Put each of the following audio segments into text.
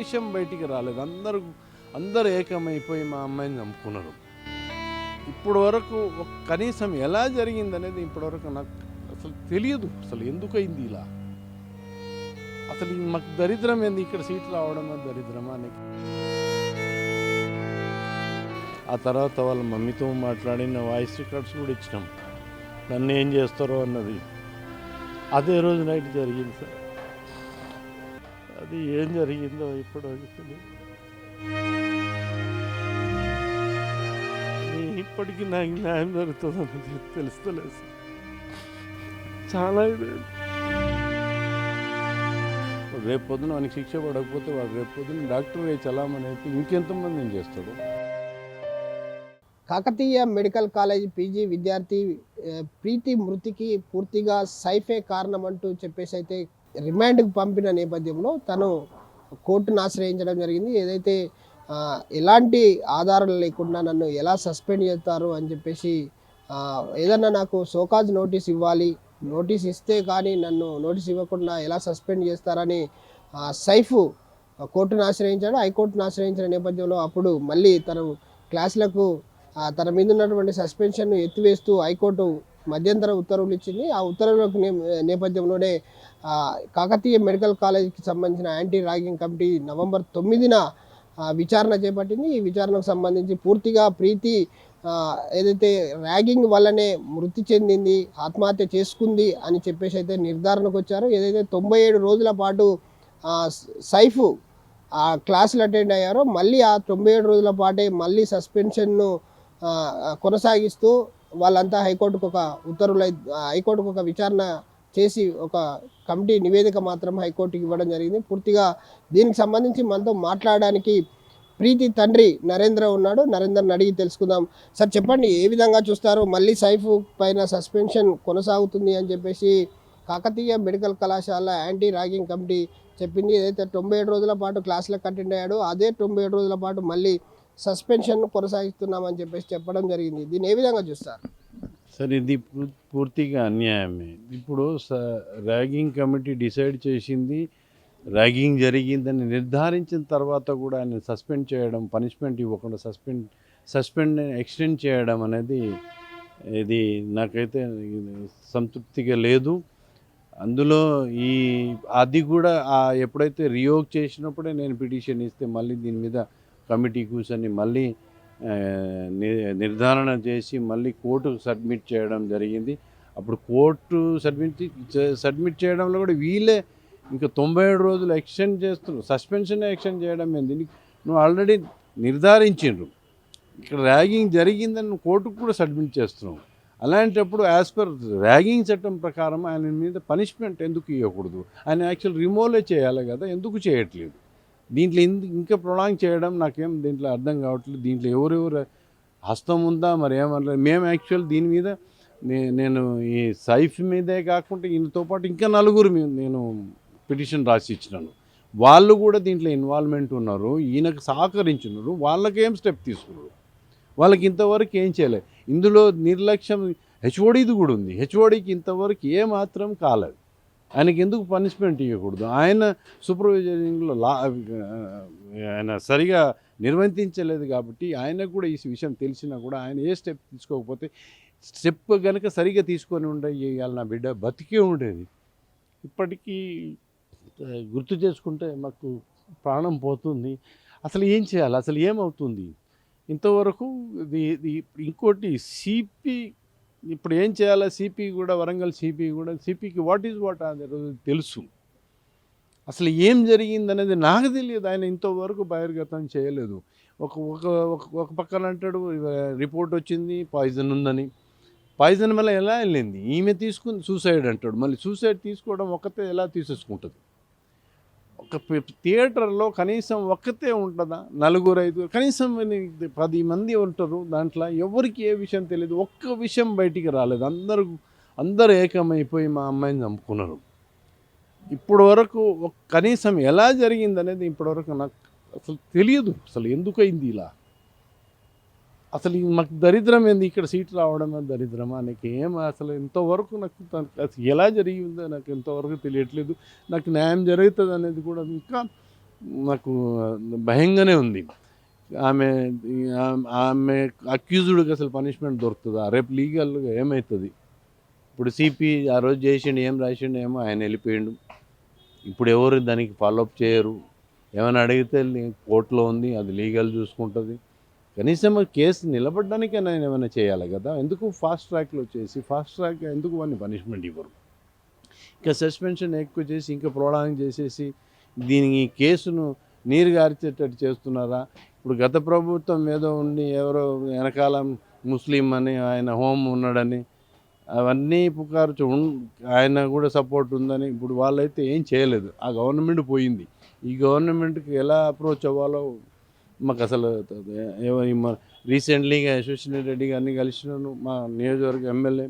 విషయం బయటికి రాలేదు. అందరూ ఏకమైపోయి మా అమ్మాయిని చంపుకున్నారు. ఇప్పుడు వరకు కనీసం ఎలా జరిగిందనేది ఇప్పటివరకు నాకు అసలు తెలియదు. అసలు ఎందుకయింది ఇలా? అసలు మాకు దరిద్రం ఏంది? ఇక్కడ సీట్లు రావడమా దరిద్రమా అని. ఆ తర్వాత వాళ్ళ మమ్మీతో మాట్లాడిన వాయిస్ రికార్డ్స్ కూడా ఇచ్చినాం. నన్ను ఏం చేస్తారో అన్నది అదే రోజు నైట్ జరిగింది సార్. అది ఏం జరిగిందో ఇప్పటివరకు తెలియదు. ఇప్పటికీ నాకు న్యాయం జరుగుతుందని తెలుస్తలేదు సార్. చాలా రేపు పొద్దున వానికి శిక్ష పడకపోతే వాడు రేపు పొద్దున డాక్టర్ అయ్యి చలామణి అయితే ఇంకెంతమంది ఏం చేస్తాడు? కాకతీయ మెడికల్ కాలేజ్ పీజీ విద్యార్థి ప్రీతి మృతికి పూర్తిగా సైఫే కారణం అంటూ చెప్పేసి అయితే రిమాండ్కి పంపిన నేపథ్యంలో తను కోర్టును ఆశ్రయించడం జరిగింది. ఏదైతే ఎలాంటి ఆధారాలు లేకుండా నన్ను ఎలా సస్పెండ్ చేస్తారు అని చెప్పేసి ఏదన్నా నాకు షోకాజ్ నోటీస్ ఇవ్వాలి, నోటీస్ ఇస్తే కానీ నన్ను నోటీస్ ఇవ్వకుండా ఎలా సస్పెండ్ చేస్తారని సైఫ్ కోర్టును ఆశ్రయించాడు. హైకోర్టును ఆశ్రయించిన నేపథ్యంలో అప్పుడు మళ్ళీ తను క్లాసులకు తన మీద ఉన్నటువంటి సస్పెన్షన్ను ఎత్తివేస్తూ హైకోర్టు మధ్యంతర ఉత్తర్వులు ఇచ్చింది. ఆ ఉత్తర్వుల నేపథ్యంలోనే కాకతీయ మెడికల్ కాలేజీకి సంబంధించిన యాంటీ ర్యాగింగ్ కమిటీ నవంబర్ 9న విచారణ చేపట్టింది. ఈ విచారణకు సంబంధించి పూర్తిగా ప్రీతి ఏదైతే ర్యాగింగ్ వల్లనే మృతి చెందింది, ఆత్మహత్య చేసుకుంది అని చెప్పేసి అయితే నిర్ధారణకు వచ్చారు. ఏదైతే 97 రోజుల పాటు సైఫ్ క్లాసులు అటెండ్ అయ్యారో మళ్ళీ ఆ 97 రోజుల పాటే మళ్ళీ సస్పెన్షన్ను కొనసాగిస్తూ వాళ్ళంతా హైకోర్టుకు ఒక విచారణ చేసి ఒక కమిటీ నివేదిక మాత్రం హైకోర్టుకి ఇవ్వడం జరిగింది. పూర్తిగా దీనికి సంబంధించి మనతో మాట్లాడడానికి ప్రీతి తండ్రి నరేంద్ర ఉన్నాడు. నరేంద్రని అడిగి తెలుసుకుందాం. సార్ చెప్పండి, ఏ విధంగా చూస్తారు? మళ్ళీ సైఫ్ పైన సస్పెన్షన్ కొనసాగుతుంది అని చెప్పేసి కాకతీయ మెడికల్ కళాశాల యాంటీ ర్యాగింగ్ కమిటీ చెప్పింది. ఏదైతే 97 రోజుల పాటు క్లాసులకు అటెండ్ అయ్యాడో అదే 97 రోజుల పాటు మళ్ళీ సస్పెన్షన్ కొనసాగిస్తున్నామని చెప్పేసి చెప్పడం జరిగింది. దీన్ని ఏ విధంగా చూస్తారు? సరే, ఇది పూర్తిగా అన్యాయమే. ఇప్పుడు ర్యాగింగ్ కమిటీ డిసైడ్ చేసింది, ర్యాగింగ్ జరిగిందని నిర్ధారించిన తర్వాత కూడా ఆయన సస్పెండ్ చేయడం, పనిష్మెంట్ ఇవ్వకుండా సస్పెండ్ ఎక్స్టెండ్ చేయడం అనేది ఇది నాకైతే సంతృప్తిగా లేదు. అందులో అది కూడా ఎప్పుడైతే రియోగ్ చేసినప్పుడే నేను పిటిషన్ ఇస్తే మళ్ళీ దీని మీద కమిటీ కూర్చొని మళ్ళీ నిర్ధారణ చేసి మళ్ళీ కోర్టుకు సబ్మిట్ చేయడం జరిగింది. అప్పుడు కోర్టు సబ్మిట్ చేయడంలో కూడా వీళ్ళే ఇంకా 97 రోజులు ఎక్స్టెండ్ చేస్తున్నారు. సస్పెన్షన్ ఎక్స్టెండ్ చేయడం ఏంది? నువ్వు ఆల్రెడీ నిర్ధారించిండ్రు ఇక్కడ ర్యాగింగ్ జరిగిందని నువ్వు కోర్టుకు కూడా సబ్మిట్ చేస్తున్నావు. అలాంటప్పుడు యాజ్ పర్ ర్యాగింగ్ చట్టం ప్రకారం ఆయన మీద పనిష్మెంట్ ఎందుకు ఇవ్వకూడదు? ఆయన యాక్చువల్ రిమూవలే చేయాలి కదా, ఎందుకు చేయట్లేదు? దీంట్లో ఇంకా ప్రొలాంగ్ చేయడం నాకేం దీంట్లో అర్థం కావట్లేదు. దీంట్లో ఎవరెవరు హస్తం ఉందా మరి ఏమనలేదు. మేము యాక్చువల్ దీని మీద నేను ఈ సైఫ్ మీదే కాకుండా ఈయనతో పాటు ఇంకా నలుగురు నేను పిటిషన్ రాసి ఇచ్చినాను. వాళ్ళు కూడా దీంట్లో ఇన్వాల్వ్మెంట్ ఉన్నారు, ఈయనకు సహకరించున్నారు. వాళ్ళకేం స్టెప్ తీసుకున్నారు? వాళ్ళకి ఇంతవరకు ఏం చేయలేదు. ఇందులో నిర్లక్ష్యం హెచ్ఓడిది కూడా ఉంది. హెచ్ఓడికి ఇంతవరకు ఏమాత్రం కాలేదు. ఆయనకి ఎందుకు పనిష్మెంట్ ఇవ్వకూడదు? ఆయన సూపర్వైజరింగ్లో ఆయన సరిగా నిర్వర్తించలేదు కాబట్టి ఆయనకు కూడా ఈ విషయం తెలిసినా కూడా ఆయన ఏ స్టెప్ తీసుకోకపోతే స్టెప్ కనుక సరిగా తీసుకొని ఉండే ఇవాళ నా బిడ్డ బతికే ఉండేది. ఇప్పటికీ గుర్తు చేసుకుంటే మాకు ప్రాణం పోతుంది. అసలు ఏం చేయాలి? అసలు ఏమవుతుంది ఇంతవరకు? ఇంకోటి సిపి ఇప్పుడు ఏం చేయాలా? సిపి కూడా వరంగల్ సిపికి వాట్ అది తెలుసు. అసలు ఏం జరిగిందనేది నాకు తెలియదు. ఆయన ఇంతవరకు బహిర్గతం చేయలేదు. ఒక పక్కన అంటాడు రిపోర్ట్ వచ్చింది పాయిజన్ ఉందని. పాయిజన్ వల్ల ఎలా వెళ్ళింది? ఈమె తీసుకుని సూసైడ్ అంటాడు. మళ్ళీ సూసైడ్ తీసుకోవడం ఒక్కతే ఎలా తీసేసుకుంటుంది? ఒక థియేటర్లో కనీసం ఒక్కతే ఉంటుందా? 4-5 కనీసం 10 మంది ఉంటారు. దాంట్లో ఎవరికి ఏ విషయం తెలియదు. ఒక్క విషయం బయటికి రాలేదు. అందరూ ఏకమైపోయి మా అమ్మాయిని చంపుకున్నారు. ఇప్పుడు వరకు కనీసం ఎలా జరిగిందనేది ఇప్పటివరకు నాకు అసలు తెలియదు. అసలు ఎందుకయింది ఇలా? అసలు మాకు దరిద్రం ఏంది? ఇక్కడ సీట్ రావడమే దరిద్రమా? నాకు అసలు ఇంతవరకు నాకు ఎలా జరిగిందో నాకు ఇంతవరకు తెలియట్లేదు. నాకు న్యాయం జరుగుతుంది అనేది కూడా ఇంకా నాకు భయంగానే ఉంది. ఆమె ఆమె అక్యూజ్డ్కి అసలు పనిష్మెంట్ దొరుకుతుందా? రేపు లీగల్గా ఏమవుతుంది? ఇప్పుడు సిపి ఆ రోజు చేసిండు, ఏం రాసిండు ఏమో, ఆయన వెళ్ళిపోయిండు. ఇప్పుడు ఎవరు దానికి ఫాలోఅప్ చేయరు. ఏమైనా అడిగితే కోర్టులో ఉంది, అది లీగల్ చూసుకుంటుంది. కనీసం కేసు నిలబడడానికైనా ఆయన ఏమైనా చేయాలి కదా. ఎందుకు ఫాస్ట్ ట్రాక్లో చేసి ఫాస్ట్ ట్రాక్ ఎందుకు వాడిని పనిష్మెంట్ ఇవ్వరు? ఇంకా సస్పెన్షన్ ఎక్కువ చేసి ఇంకా ప్రొలాంగ్ చేసేసి దీనికి కేసును నీరు గార్చేటట్టు చేస్తున్నారా? ఇప్పుడు గత ప్రభుత్వం ఏదో ఉండి ఎవరో వెనకాల ముస్లిం అని ఆయన హోమ్ ఉన్నాడని అవన్నీ పుకారు ఆయన కూడా సపోర్ట్ ఉందని ఇప్పుడు వాళ్ళైతే ఏం చేయలేదు. ఆ గవర్నమెంట్ పోయింది. ఈ గవర్నమెంట్కి ఎలా అప్రోచ్ అవ్వాలో మాకు అసలు రీసెంట్లీగా యశస్విని రెడ్డి గారిని కలిసినాను, మా నియోజకవర్గ ఎమ్మెల్యే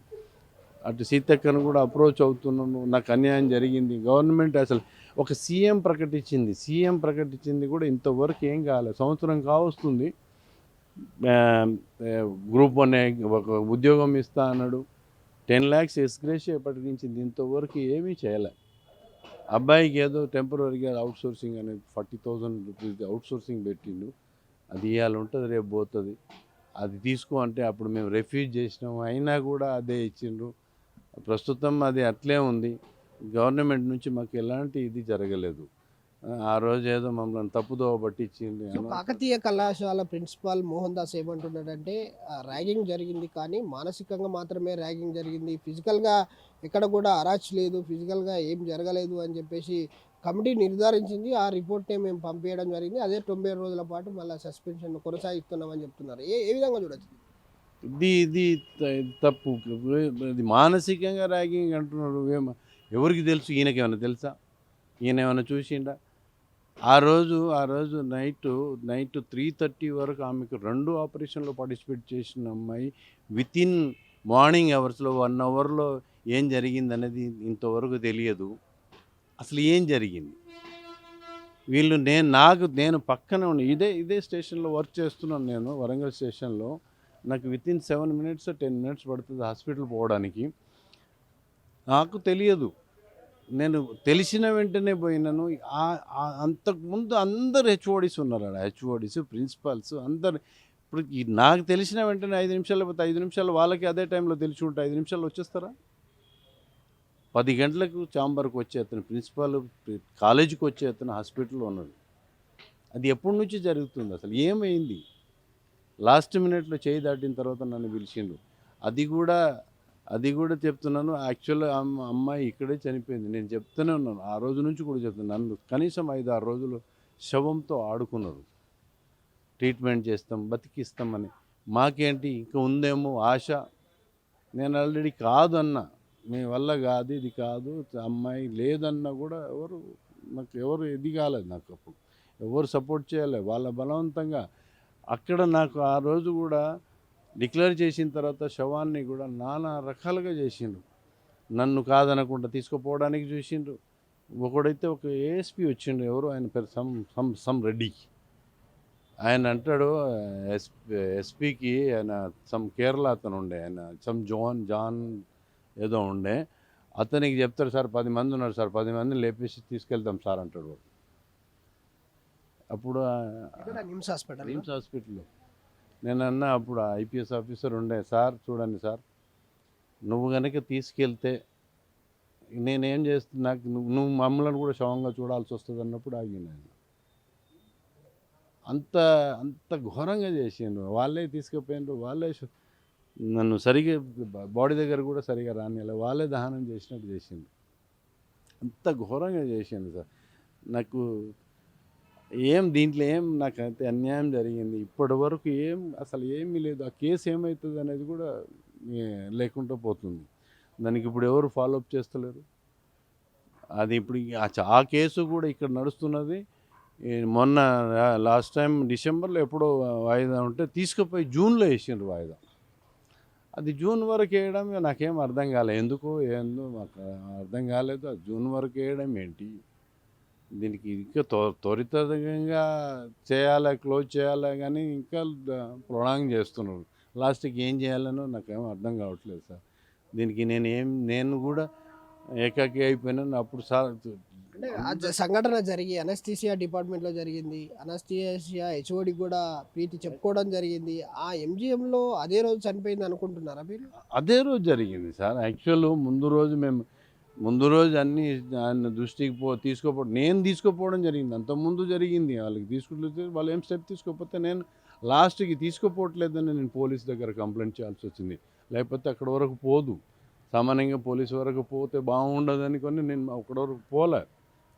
అటు సీతక్కను కూడా అప్రోచ్ అవుతున్నాను. నాకు అన్యాయం జరిగింది. గవర్నమెంట్ అసలు ఒక సీఎం ప్రకటించింది కూడా ఇంతవరకు ఏం కాలేదు. సంవత్సరం కావస్తుంది. గ్రూప్ 1 ఒక ఉద్యోగం ఇస్తా అన్నాడు. 10 lakhs ఎస్గ్రేషియా ప్రకటించింది. ఇంతవరకు ఏమీ చేయలే. అబ్బాయికి ఏదో టెంపరీగా అవుట్సోర్సింగ్ అనేది 40,000 రూపీస్ అవుట్సోర్సింగ్ పెట్టిండు. అది ఇవాళ ఉంటుంది, రేపు పోతుంది. అది తీసుకో అంటే అప్పుడు మేము రిఫ్యూజ్ చేసినాము, అయినా కూడా అదే ఇచ్చిండ్రు. ప్రస్తుతం అది అట్లే ఉంది. గవర్నమెంట్ నుంచి మాకు ఎలాంటి ఇది జరగలేదు. ఆ రోజు ఏదో మమ్మల్ని తప్పుదోవ పట్టించింది. సో కాకతీయ కళాశాల ప్రిన్సిపాల్ మోహన్ దాస్ ఏమంటున్నాడంటే ర్యాగింగ్ జరిగింది కానీ మానసికంగా మాత్రమే ర్యాగింగ్ జరిగింది, ఫిజికల్గా ఎక్కడ కూడా అరాచ్ లేదు, ఫిజికల్గా ఏం జరగలేదు అని చెప్పేసి కమిటీ నిర్ధారించింది. ఆ రిపోర్ట్నే మేము పంపించడం జరిగింది. అదే 90 రోజుల పాటు మళ్ళీ సస్పెన్షన్ కొనసాగిస్తున్నామని చెప్తున్నారు. ఏ ఏ విధంగా చూడొచ్చు? ఇది తప్పు. ఇది మానసికంగా ర్యాగింగ్ అంటున్నారు. ఎవరికి తెలుసు? ఈయనకేమైనా తెలుసా? ఈయన ఏమైనా చూసిండా? ఆ రోజు నైట్ 3:30 వరకు ఆమెకు 2 ఆపరేషన్లో పార్టిసిపేట్ చేసిన అమ్మాయి వితిన్ మార్నింగ్ అవర్స్లో 1 అవర్లో ఏం జరిగింది అనేది ఇంతవరకు తెలియదు. అసలు ఏం జరిగింది? వీళ్ళు నేను పక్కన ఉండి ఇదే స్టేషన్లో వర్క్ చేస్తున్నాను. నేను వరంగల్ స్టేషన్లో. నాకు వితిన్ 7 minutes 10 minutes పడుతుంది హాస్పిటల్ పోవడానికి. నాకు తెలియదు. నేను తెలిసిన వెంటనే పోయినాను. అంతకుముందు అందరు హెచ్ఓడీస్ ఉన్నారు ఆడ. హెచ్ఓడీస్, ప్రిన్సిపాల్స్ అందరు. ఇప్పుడు నాకు తెలిసిన వెంటనే 5 నిమిషాలు లేకపోతే 5 నిమిషాలు వాళ్ళకి అదే టైంలో తెలిసి ఉంటే 5 నిమిషాల్లో వచ్చేస్తారా? 10 గంటలకు ఛాంబర్కి వచ్చే అతను ప్రిన్సిపాల్, కాలేజీకి వచ్చే అతను హాస్పిటల్లో ఉన్నాడు. అది ఎప్పటి నుంచి జరుగుతుంది? అసలు ఏమైంది? లాస్ట్ మినిట్లో చేయి దాటిన తర్వాత నన్ను పిలిచిండు. అది కూడా చెప్తున్నాను. యాక్చువల్గా అమ్మాయి ఇక్కడే చనిపోయింది. నేను చెప్తూనే ఉన్నాను. ఆ రోజు నుంచి కూడా చెప్తున్నాను. నన్ను కనీసం 5-6 రోజులు శవంతో ఆడుకున్నారు. ట్రీట్మెంట్ చేస్తాం, బతికిస్తామని. మాకేంటి ఇంకా ఉందేమో ఆశ. నేను ఆల్రెడీ కాదు అన్నా, మీ వల్ల కాదు, ఇది కాదు, అమ్మాయి లేదన్నా కూడా ఎవరు ఇది కాలేదు. నాకు అప్పుడు ఎవరు సపోర్ట్ చేయలేదు. వాళ్ళ బలవంతంగా అక్కడ నాకు ఆ రోజు కూడా డిక్లేర్ చేసిన తర్వాత శవాన్ని కూడా నానా రకాలుగా చేసిండ్రు. నన్ను కాదనకుండా తీసుకుపోవడానికి చూసిండ్రు. ఒకడైతే ఒక ఏఎస్పీ వచ్చిండు, ఎవరు ఆయన పేరు సమ్ రెడ్డి. ఆయన అంటాడు ఎస్పీకి, ఆయన కేరళ అతను ఉండే, ఆయన జాన్ ఏదో ఉండే, అతనికి చెప్తాడు, సార్ 10 మంది ఉన్నారు సార్, 10 మందిని లేపేసి తీసుకెళ్తాం సార్ అంటాడు. అప్పుడు నిమ్స్ హాస్పిటల్లో నేను అన్నా, అప్పుడు ఐపీఎస్ ఆఫీసర్ ఉండే, సార్ చూడండి సార్, నువ్వు కనుక తీసుకెళ్తే నేనేం చేస్తున్నా, నాకు నువ్వు మమ్మల్ని కూడా శవంగా చూడాల్సి వస్తుంది అన్నప్పుడు ఆగిన. అంత ఘోరంగా చేసిండ్రు. వాళ్ళే తీసుకుపోయినారు. వాళ్ళే నన్ను సరిగా బాడీ దగ్గర కూడా సరిగా రానిలే, వాళ్ళే దహనం చేసినట్టు చేసిండ్రు. అంత ఘోరంగా చేసిండ్రు సార్. నాకు దీంట్లో నాకైతే అన్యాయం జరిగింది. ఇప్పటి వరకు అసలు ఏమీ లేదు. ఆ కేసు ఏమవుతుంది అనేది కూడా లేకుండా పోతుంది. దానికి ఇప్పుడు ఎవరు ఫాలోఅప్ చేస్తలేరు. అది ఇప్పుడు ఆ కేసు కూడా ఇక్కడ నడుస్తున్నది. మొన్న లాస్ట్ టైం డిసెంబర్లో ఎప్పుడో వాయిదా ఉంటే తీసుకుపోయి జూన్లో వేసిండ్రు వాయిదా. అది జూన్ వరకు వేయడం నాకేం అర్థం కాలేదు. ఏందో మాకు అర్థం కాలేదు. అది జూన్ వరకు వేయడం ఏంటి? దీనికి ఇంకా త్వరితంగా క్లోజ్ చేయాలి కానీ ఇంకా ప్రొలాంగ్ చేస్తున్నారు. లాస్ట్కి ఏం చేయాలనో నాకేం అర్థం కావట్లేదు సార్. దీనికి నేను కూడా ఏకాకి అయిపోయినాను. అప్పుడు సార్ అంటే ఆ సంఘటన జరిగి అనస్థీసియా డిపార్ట్మెంట్లో జరిగింది. అనస్థీసియా హెచ్ఓడి కూడా ప్రీతి చెప్పుకోవడం జరిగింది. ఆ ఎంజీఎంలో అదే రోజు చనిపోయింది అనుకుంటున్నారా మీరు? అదే రోజు జరిగింది సార్. యాక్చువల్ ముందు రోజు అన్నీ ఆయన దృష్టికి తీసుకోపోవడం నేను తీసుకుపోవడం జరిగింది. అంతకుముందు జరిగింది. వాళ్ళకి తీసుకుంటే వాళ్ళు ఏం స్టెప్ తీసుకోకపోతే నేను లాస్ట్‌కి తీసుకుపోవట్లేదని నేను పోలీస్ దగ్గర కంప్లెయింట్ చేయాల్సి వచ్చింది. లేకపోతే అక్కడి వరకు పోదు. సామాన్యంగా పోలీస్ వరకు పోతే బాగుండదనుకొని నేను అక్కడి వరకు పోలే.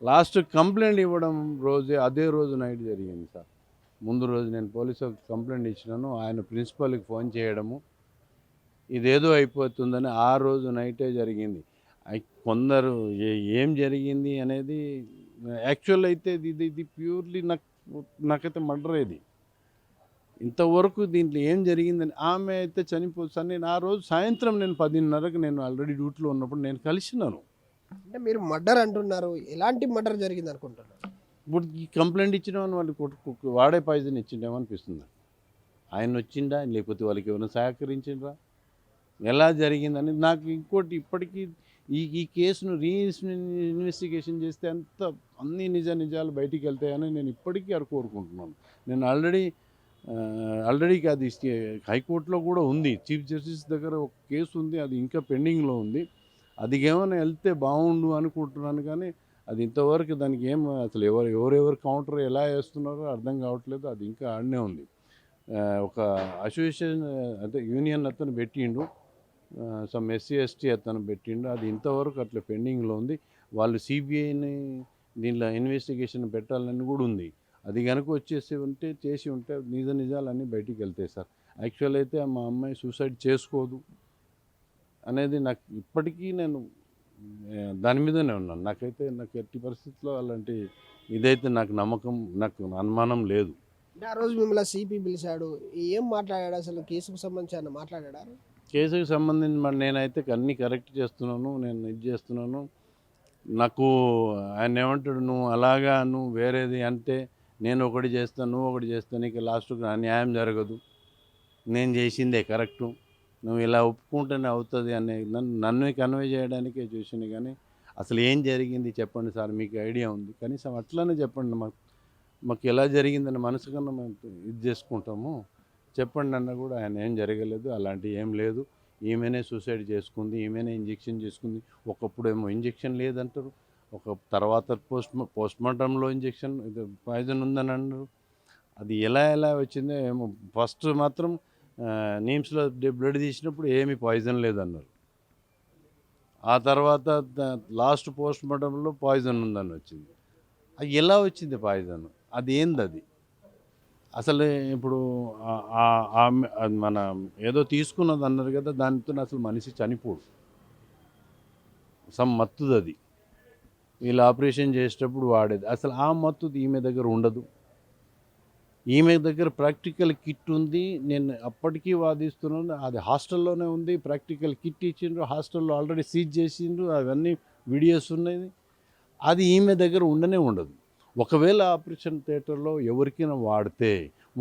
లాస్ట్ కంప్లెయింట్ ఇవ్వడం అదే రోజు నైట్ జరిగింది సార్. ముందు రోజు నేను పోలీసుకి కంప్లెయింట్ ఇచ్చినాను. ఆయన ప్రిన్సిపల్‌కి ఫోన్ చేయడము, ఇదేదో అయిపోతుందని ఆ రోజు నైటే జరిగింది. కొందరు ఏం జరిగింది అనేది యాక్చువల్ అయితే ఇది ప్యూర్‌లీ నాకైతే మర్డర్ ఇది. ఇంతవరకు దీంట్లో ఏం జరిగిందని ఆమె అయితే నేను ఆ రోజు సాయంత్రం 10:30కి నేను ఆల్రెడీ డ్యూటీలో ఉన్నప్పుడు నేను కలిసినాను. అంటే మీరు మర్డర్ అంటున్నారు. ఎలాంటి మర్డర్ జరిగింది అనుకుంటున్నారు? ఇప్పుడు ఈ కంప్లైంట్ ఇచ్చినామని వాళ్ళు వాడే పాయిజన్ ఇచ్చిండేమో అనిపిస్తుంది. ఆయన వచ్చిండా లేకపోతే వాళ్ళకి ఎవరైనా సహకరించిండ్రా ఎలా జరిగిందని నాకు ఇంకోటి ఇప్పటికీ ఈ కేసును ఇన్వెస్టిగేషన్ చేస్తే అన్ని నిజాలు బయటికి వెళ్తాయని నేను ఇప్పటికీ కోరుకుంటున్నాను. నేను ఆల్రెడీ అది హైకోర్టులో కూడా ఉంది. చీఫ్ జస్టిస్ దగ్గర ఒక కేసు ఉంది. అది ఇంకా పెండింగ్లో ఉంది. అది ఏమైనా వెళ్తే బాగుండు అనుకుంటున్నాను. కానీ అది ఇంతవరకు దానికి అసలు ఎవరెవరు కౌంటర్ ఎలా వేస్తున్నారో అర్థం కావట్లేదు. అది ఇంకా ఆడనే ఉంది. ఒక అసోసియేషన్ అంటే యూనియన్ అతను పెట్టిండు, సమ్ ఎస్సీ ఎస్టీ అతను పెట్టిండు. అది ఇంతవరకు అట్లా పెండింగ్లో ఉంది. వాళ్ళు సిబిఐని దీనిలో ఇన్వెస్టిగేషన్ పెట్టాలని కూడా ఉంది. అది కనుక చేసి ఉంటే నిజాలన్నీ బయటికి వెళ్తాయి సార్. యాక్చువల్ అయితే మా అమ్మాయి సూసైడ్ చేసుకోదు అనేది నాకు ఇప్పటికీ నేను దాని మీదనే ఉన్నాను. నాకు ఎట్టి పరిస్థితుల్లో అలాంటి ఇదైతే నాకు అనుమానం లేదు. ఆ రోజు మిమ్మల్ని సిపి పిలిచాడు. ఏం మాట్లాడాడు అసలు? కేసుకు సంబంధించి ఆయన మాట్లాడాడా? కేసుకు సంబంధించి నేనైతే అన్నీ కరెక్ట్ చేస్తున్నాను, నేను ఇది చేస్తున్నాను. నాకు ఆయన ఏమంటాడు, నువ్వు వేరేది అంటే నేను ఒకటి చేస్తాను, నువ్వు ఒకటి చేస్తాను, నీకు లాస్ట్కి న్యాయం జరగదు, నేను చేసిందే కరెక్టు, నువ్వు ఇలా ఒప్పుకుంటేనే అవుతుంది అని నన్ను కన్వే చేయడానికే చూసింది. కానీ అసలు ఏం జరిగింది చెప్పండి సార్, మీకు ఐడియా ఉంది, కనీసం అట్లనే చెప్పండి, మాకు ఎలా జరిగిందని మనసు కన్నా మేము ఇది చేసుకుంటాము, చెప్పండి అన్న కూడా ఆయన ఏం జరగలేదు, అలాంటివి ఏం లేదు, ఈమెనే సూసైడ్ చేసుకుంది, ఈమెనే ఇంజెక్షన్ చేసుకుంది. ఒకప్పుడు ఏమో ఇంజెక్షన్ లేదంటారు, ఒక తర్వాత పోస్ట్మార్టంలో ఇంజెక్షన్ పాయిజన్ ఉందని అన్నారు. అది ఎలా వచ్చిందో ఏమో. ఫస్ట్ మాత్రం నీమ్స్లో బ్లడ్ తీసినప్పుడు ఏమీ పాయిజన్ లేదన్నారు. ఆ తర్వాత లాస్ట్ పోస్ట్మార్టంలో పాయిజన్ ఉందని వచ్చింది. అది ఎలా వచ్చింది పాయిజన్? అది ఏంది? అసలు ఇప్పుడు మన ఏదో తీసుకున్నది అన్నారు కదా, దానితో అసలు మనిషి చనిపోడు. మత్తుది అది. వీళ్ళు ఆపరేషన్ చేసేటప్పుడు వాడేది. అసలు ఆ మత్తుది ఈమె దగ్గర ఉండదు. ఈమె దగ్గర ప్రాక్టికల్ కిట్ ఉంది. నేను అప్పటికీ వాదిస్తున్నాను, అది హాస్టల్లోనే ఉంది. ప్రాక్టికల్ కిట్ ఇచ్చిండ్రు, హాస్టల్లో ఆల్రెడీ సీజ్ చేసిండ్రు, అవన్నీ వీడియోస్ ఉన్నాయి. అది ఈమె దగ్గర ఉండదు. ఒకవేళ ఆపరేషన్ థియేటర్లో ఎవరికైనా వాడితే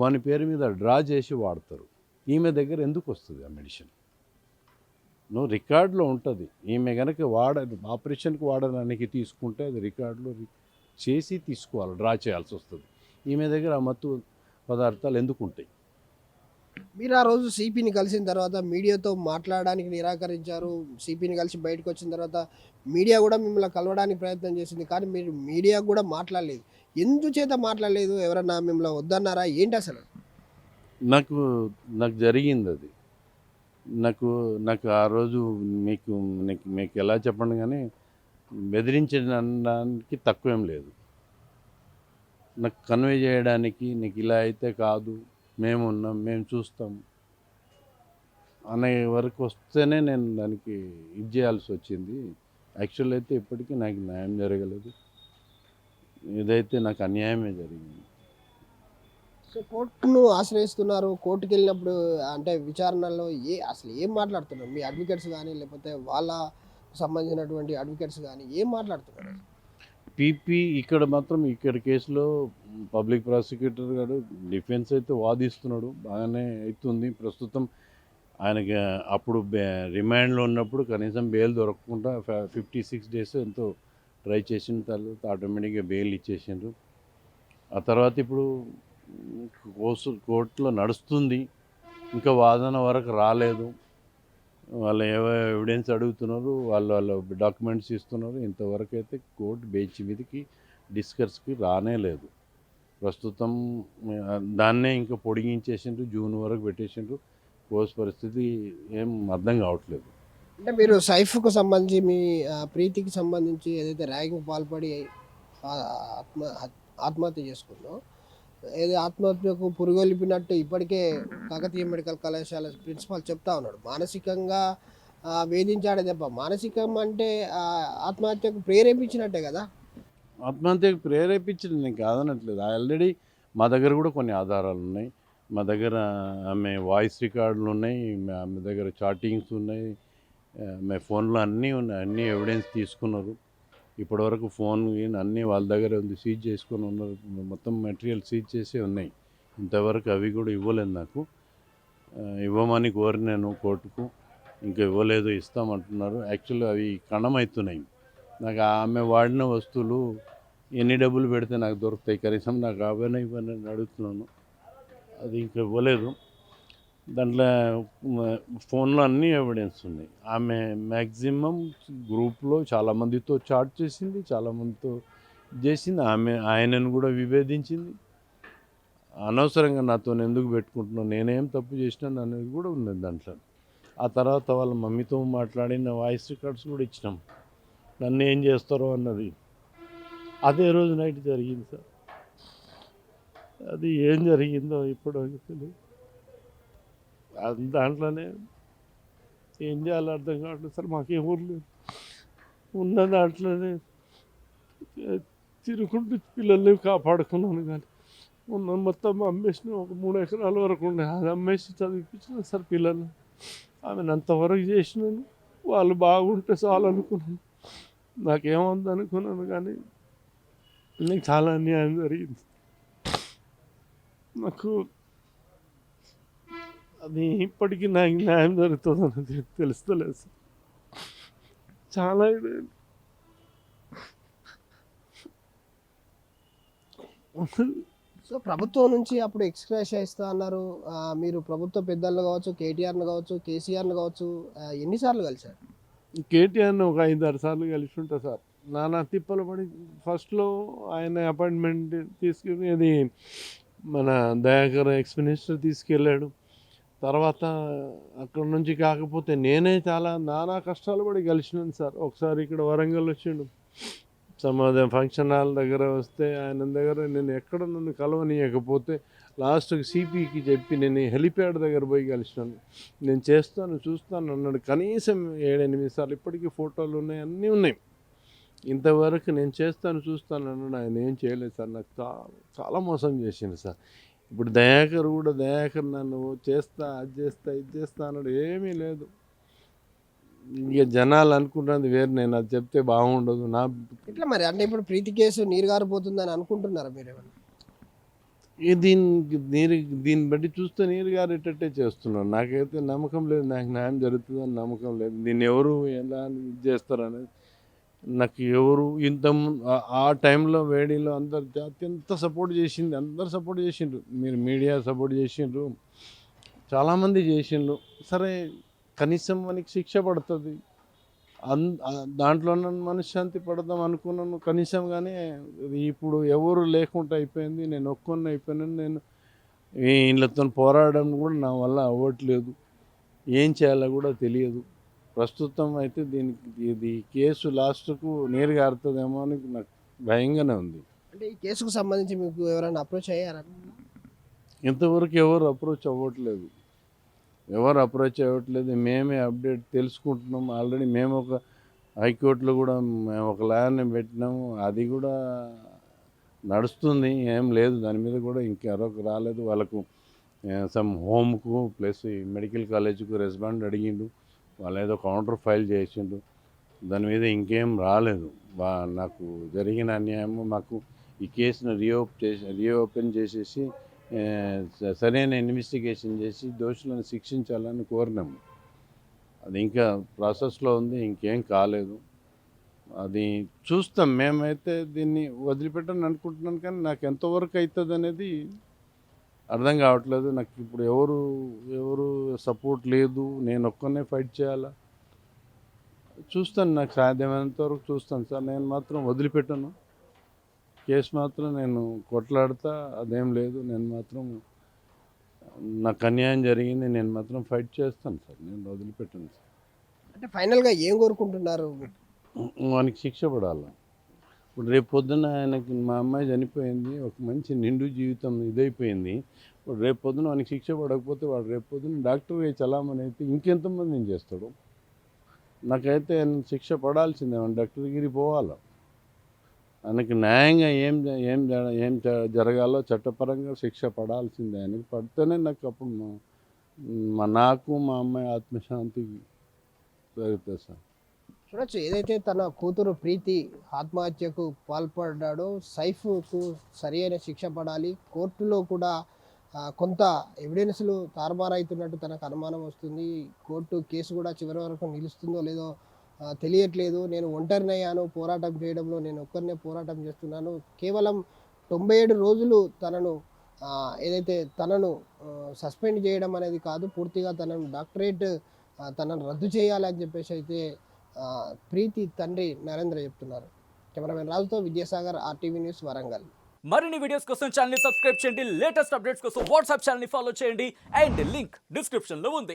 వాని పేరు మీద డ్రా చేసి వాడతారు. ఈమె దగ్గర ఎందుకు వస్తుంది ఆ మెడిసిన్? రికార్డులో ఉంటుంది. ఈమె కనుక ఆపరేషన్కి వాడడానికి తీసుకుంటే అది రికార్డులో చేసి తీసుకోవాలి, డ్రా చేయాల్సి వస్తుంది. ఈమె దగ్గర ఆ మత్తు పదార్థాలు ఎందుకు ఉంటాయి? మీరు ఆ రోజు సిపిని కలిసిన తర్వాత మీడియాతో మాట్లాడడానికి నిరాకరించారు. సిపిని కలిసి బయటకు వచ్చిన తర్వాత మీడియా కూడా మిమ్మల్ని కలవడానికి ప్రయత్నం చేసింది. కానీ మీరు మీడియా కూడా మాట్లాడలేదు. ఎందుచేత మాట్లాడలేదు? ఎవరన్నా మిమ్మల్ని వద్దన్నారా ఏంటి అసలు? నాకు జరిగింది అది. నాకు ఆ రోజు మీకు ఎలా చెప్పండి, కానీ బెదిరించడానికి తక్కువేం లేదు. నాకు కన్వే చేయడానికి, నీకు ఇలా అయితే కాదు, మేము ఉన్నాం, మేము చూస్తాం అనే వరకు వస్తేనే నేను దానికి ఇది చేయాల్సి వచ్చింది. యాక్చువల్ అయితే ఇప్పటికీ నాకు న్యాయం జరగలేదు. ఇదైతే నాకు అన్యాయమే జరిగింది. సో కోర్టును ఆశ్రయిస్తున్నారు. కోర్టుకి వెళ్ళినప్పుడు అంటే విచారణలో అసలు ఏం మాట్లాడుతున్నారు? మీ అడ్వకేట్స్ కానీ లేకపోతే వాళ్ళ సంబంధించినటువంటి అడ్వకేట్స్ కానీ ఏం మాట్లాడుతున్నారు? ఇక్కడ కేసులో పబ్లిక్ ప్రాసిక్యూటర్ గారు డిఫెన్స్ అయితే వాదిస్తున్నాడు, బాగానే అవుతుంది. ప్రస్తుతం ఆయనకి అప్పుడు రిమాండ్లో ఉన్నప్పుడు కనీసం బెయిల్ దొరకకుండా 56 days ఎంతో ట్రై చేసిన తర్వాత ఆటోమేటిక్గా బెయిల్ ఇచ్చేసిండ్రు. ఆ తర్వాత ఇప్పుడు కోర్టులో నడుస్తుంది. ఇంకా వాదన వరకు రాలేదు. వాళ్ళు ఏవో ఎవిడెన్స్ అడుగుతున్నారు, వాళ్ళ డాక్యుమెంట్స్ ఇస్తున్నారు. ఇంతవరకు అయితే కోర్టు బెంచ్ మీదకి డిస్కస్కి రానే లేదు. ప్రస్తుతం దాన్నే ఇంకా పొడిగించేసిండ్రు, జూన్ వరకు పెట్టేసిండ్రు. కోర్స్ పరిస్థితి ఏం అర్థం కావట్లేదు. అంటే మీరు సైఫ్‌కు సంబంధించి మీ ప్రీతికి సంబంధించి ఏదైతే ర్యాగింగ్‌కి పాల్పడి ఆహ్, ఆత్మ ఆత్మహత్య చేసుకుందో, ఏది ఆత్మహత్యకు పురుగొల్పినట్టు ఇప్పటికే కాకతీయ మెడికల్ కళాశాల ప్రిన్సిపాల్ చెప్తా ఉన్నాడు. మానసికంగా వేధించాడే తప్ప మానసికం అంటే ఆత్మహత్యకు ప్రేరేపించినట్టే కదా! ఆత్మహత్యకు ప్రేరేపించింది నేను కాదనట్లేదు. ఆల్రెడీ మా దగ్గర కూడా కొన్ని ఆధారాలు ఉన్నాయి. మా దగ్గర ఆమె వాయిస్ రికార్డులు ఉన్నాయి, ఆమె దగ్గర చాటింగ్స్ ఉన్నాయి, ఆమె ఫోన్లో అన్నీ ఉన్నాయి. అన్నీ ఎవిడెన్స్ తీసుకున్నారు. ఇప్పటివరకు ఫోన్ అన్నీ వాళ్ళ దగ్గర ఉంది, సీజ్ చేసుకొని ఉన్నారు. మొత్తం మెటీరియల్ సీజ్ చేసి ఉన్నాయి. ఇంతవరకు అవి కూడా ఇవ్వలేదు నాకు. ఇవ్వమని కోరినాను కోర్టుకు, ఇంకా ఇవ్వలేదు, ఇస్తామంటున్నారు. యాక్చువల్గా అవి కణమవుతున్నాయి. నాకు ఆమె వాడిన వస్తువులు ఎన్ని డబ్బులు పెడితే నాకు దొరుకుతాయి, కనీసం నాకు అవన్నీ ఇవ్వని అడుగుతున్నాను. అది ఇంకా ఇవ్వలేదు. దాంట్లో ఫోన్లో అన్నీ ఎవిడెన్స్ ఉన్నాయి. ఆమె మ్యాక్సిమం గ్రూప్లో చాలామందితో చాట్ చేసింది, చాలామందితో చేసింది. ఆయనను కూడా విభేదించింది. అనవసరంగా నాతో ఎందుకు పెట్టుకుంటున్నావు, నేనేం తప్పు చేసినాను అనేది కూడా ఉన్నది దాంట్లో. ఆ తర్వాత వాళ్ళ మమ్మీతో మాట్లాడిన వాయిస్ రికార్డ్స్ కూడా ఇచ్చినాం. నన్ను ఏం చేస్తారో అన్నది అదే రోజు నైట్ జరిగింది సార్. అది ఏం జరిగిందో ఇప్పుడు తెలియదు. దాంట్లోనే ఏం చేయాలో అర్థం కావట్లేదు సార్. మాకేం ఊరు లేదు. ఉన్న దాంట్లోనే తిరుగుకుంటూ పిల్లల్ని కాపాడుకున్నాను. కానీ ఉన్న మొత్తం అమ్మేసిన, ఒక 3 ఎకరాల వరకు ఉండే అది అమ్మేసి చదివిపించిన సార్ పిల్లల్ని. ఆమెను అంతవరకు చేసినాను. వాళ్ళు బాగుంటే చాలు అనుకున్నాను. నాకేమవుద్ది అనుకున్నాను, కానీ నాకు చాలా అన్యాయం జరిగింది. నాకు అది ఇప్పటికీ నాకు న్యాయం జరుగుతుంది అన్నది తెలుస్తలేదు సార్. చాలా ఇదైంది. సో, ప్రభుత్వం నుంచి అప్పుడు ఎక్స్‌గ్రేషియా ఇస్తా అన్నారు. మీరు ప్రభుత్వ పెద్దలను కావచ్చు, కేటీఆర్‌ని కావచ్చు, కేసీఆర్‌ని కావచ్చు, ఎన్ని సార్లు కలిసారు? కేటీఆర్ని ఒక 5-6 సార్లు కలిసి ఉంటా సార్. నానా తిప్పలు పడి ఫస్ట్లో ఆయన అపాయింట్మెంట్ తీసుకుని అది మన దయాకర్ ఎక్స్ మినిస్టర్ తీసుకెళ్ళాడు. తర్వాత అక్కడ నుంచి కాకపోతే నేనే చాలా నానా కష్టాలు పడి కలిసినాను సార్. ఒకసారి ఇక్కడ వరంగల్ వచ్చిండు, సమాజం ఫంక్షన్ హాల్ దగ్గర వస్తే ఆయన దగ్గర నేను ఎక్కడ నన్ను కలవనీయకపోతే లాస్ట్కి సిపికి చెప్పి నేను హెలిప్యాడ్ దగ్గర పోయి కలిసినాను. నేను చేస్తాను చూస్తాను అన్నాడు. కనీసం 7-8 సార్లు ఇప్పటికీ ఫోటోలు ఉన్నాయి, అన్నీ ఉన్నాయి. ఇంతవరకు నేను చేస్తాను చూస్తాను అన్నాడు. ఆయన ఏం చేయలేదు సార్. నాకు చాలా చాలా మోసం చేసిండు సార్. ఇప్పుడు దయాకర్ నన్ను చేస్తా, అది చేస్తా, ఇది చేస్తా అన్నాడు. ఏమీ లేదు. ఇక జనాలు అనుకుంటున్నది వేరు. నేను అది చెప్తే బాగుండదు. ఎట్లా మరి? అంటే ఇప్పుడు ప్రీతి కేసు నీరు గారిపోతుందని అనుకుంటున్నారా మీరేమన్నా? దీన్ని బట్టి చూస్తే నీరు గారేటట్టే చేస్తున్నాను. నాకైతే నమ్మకం లేదు. నాకు న్యాయం జరుగుతుందని నమ్మకం లేదు. దీన్ని ఎవరు ఎలా ఇది చేస్తారనేది నాకు ఎవరు ఆ టైంలో వేడిలో అందరు అత్యంత సపోర్ట్ చేసింది. అందరు సపోర్ట్ చేసిండ్రు. మీరు మీడియా సపోర్ట్ చేసిండ్రు, చాలామంది చేసిండ్రు. సరే కనీసం మనకి శిక్ష పడుతుంది, దాంట్లో నన్ను మనశ్శాంతి పడదాం అనుకున్నాను కనీసం. కానీ ఇప్పుడు ఎవరు లేకుండా అయిపోయింది. నేను ఒక్కొని అయిపోయినాను. నేను వీళ్ళతో పోరాడడం కూడా నా వల్ల అవ్వట్లేదు. ఏం చేయాలో కూడా తెలియదు. ప్రస్తుతం అయితే ఇది కేసు లాస్ట్కు నీరు గారుతుందేమో అని నాకు భయంగానే ఉంది. అంటే ఈ కేసుకు సంబంధించి మీకు ఎవరైనా అప్రోచ్ అయ్యారా? ఇంతవరకు ఎవరు అప్రోచ్ అవ్వట్లేదు. మేమే అప్డేట్ తెలుసుకుంటున్నాం. ఆల్రెడీ మేము ఒక హైకోర్టులో కూడా మేము ఒక లాయర్ని పెట్టినాము. అది కూడా నడుస్తుంది, ఏం లేదు. దాని మీద కూడా ఇంకెవరకు రాలేదు. వాళ్ళకు సమ్ హోమ్కు ప్లస్ మెడికల్ కాలేజ్కు రెస్పాండ్ అడిగిండు. వాళ్ళు ఏదో కౌంటర్ ఫైల్ చేసిండు. దాని మీద ఇంకేం రాలేదు. నాకు జరిగిన అన్యాయము, మాకు ఈ కేసును రీఓపెన్ చేసేసి సరైన ఇన్వెస్టిగేషన్ చేసి దోషులను శిక్షించాలని కోరినాము. అది ఇంకా ప్రాసెస్లో ఉంది, ఇంకేం కాలేదు. అది చూస్తాం. మేమైతే దీన్ని వదిలిపెట్టని అనుకుంటున్నాను, కానీ నాకు ఎంతవరకు అవుతుంది అనేది అర్థం కావట్లేదు. నాకు ఇప్పుడు ఎవరు సపోర్ట్ లేదు, నేను ఒక్కనే ఫైట్ చేయాలా. చూస్తాను, నాకు సాధ్యమైనంత వరకు చూస్తాను సార్. నేను మాత్రం వదిలిపెట్టను. కేసు మాత్రం నేను కొట్లాడతా, అదేం లేదు. నేను మాత్రం నాకు అన్యాయం జరిగింది, నేను మాత్రం ఫైట్ చేస్తాను సార్. నేను వదిలిపెట్టను సార్. అంటే ఫైనల్గా ఏం కోరుకుంటున్నారు? వానికి శిక్ష పడాలి. ఇప్పుడు రేపు పొద్దున ఆయనకి, మా అమ్మాయి చనిపోయింది, ఒక మంచి నిండు జీవితం ఇదైపోయింది. ఇప్పుడు రేపు పొద్దున వానికి శిక్ష పడకపోతే వాడు రేపు పొద్దున డాక్టర్ చలామణి అయితే ఇంకెంతమందిని చేస్తాడు. నాకైతే ఆయన శిక్ష పడాల్సిందే, వాడు డాక్టర్గిరి పోవాలి. ఆయనకి న్యాయంగా ఏం జరగాలో చట్టపరంగా శిక్ష పడాల్సిందే. ఆయనకి పడితేనే నాకు అప్పుడు నాకు మా అమ్మాయి ఆత్మశాంతి జరుగుతుంది సార్. చూడొచ్చు, ఏదైతే తన కూతురు ప్రీతి ఆత్మహత్యకు పాల్పడ్డాడో సైఫ్కు సరి అయిన శిక్ష పడాలి. కోర్టులో కూడా కొంత ఎవిడెన్స్లు తారుమారైతున్నట్టు తనకు అనుమానం వస్తుంది. కోర్టు కేసు కూడా చివరి వరకు నిలుస్తుందో లేదో తెలియట్లేదు. నేను ఒంటరినయ్యాను పోరాటం చేయడంలో, నేను ఒక్కరినే పోరాటం చేస్తున్నాను. కేవలం 97 రోజులు తనను ఏదైతే తనను సస్పెండ్ చేయడం అనేది కాదు, పూర్తిగా తనను డాక్టరేట్ తనను రద్దు చేయాలని చెప్పేసి అయితే ప్రీతి తండ్రి నరేంద్ర చెప్తున్నారు. కెమెరామెన్ రాజుతో విద్యాసాగర్, RTV న్యూస్, వరంగల్. మరిన్ని వీడియోస్ కోసం ఛానల్ ని సబ్స్క్రైబ్ చేయండి. లేటెస్ట్ అప్డేట్స్ కోసం వాట్సాప్ ఛానల్ ని ఫాలో చేయండి. అండ్ లింక్ డిస్క్రిప్షన్ లో ఉంది.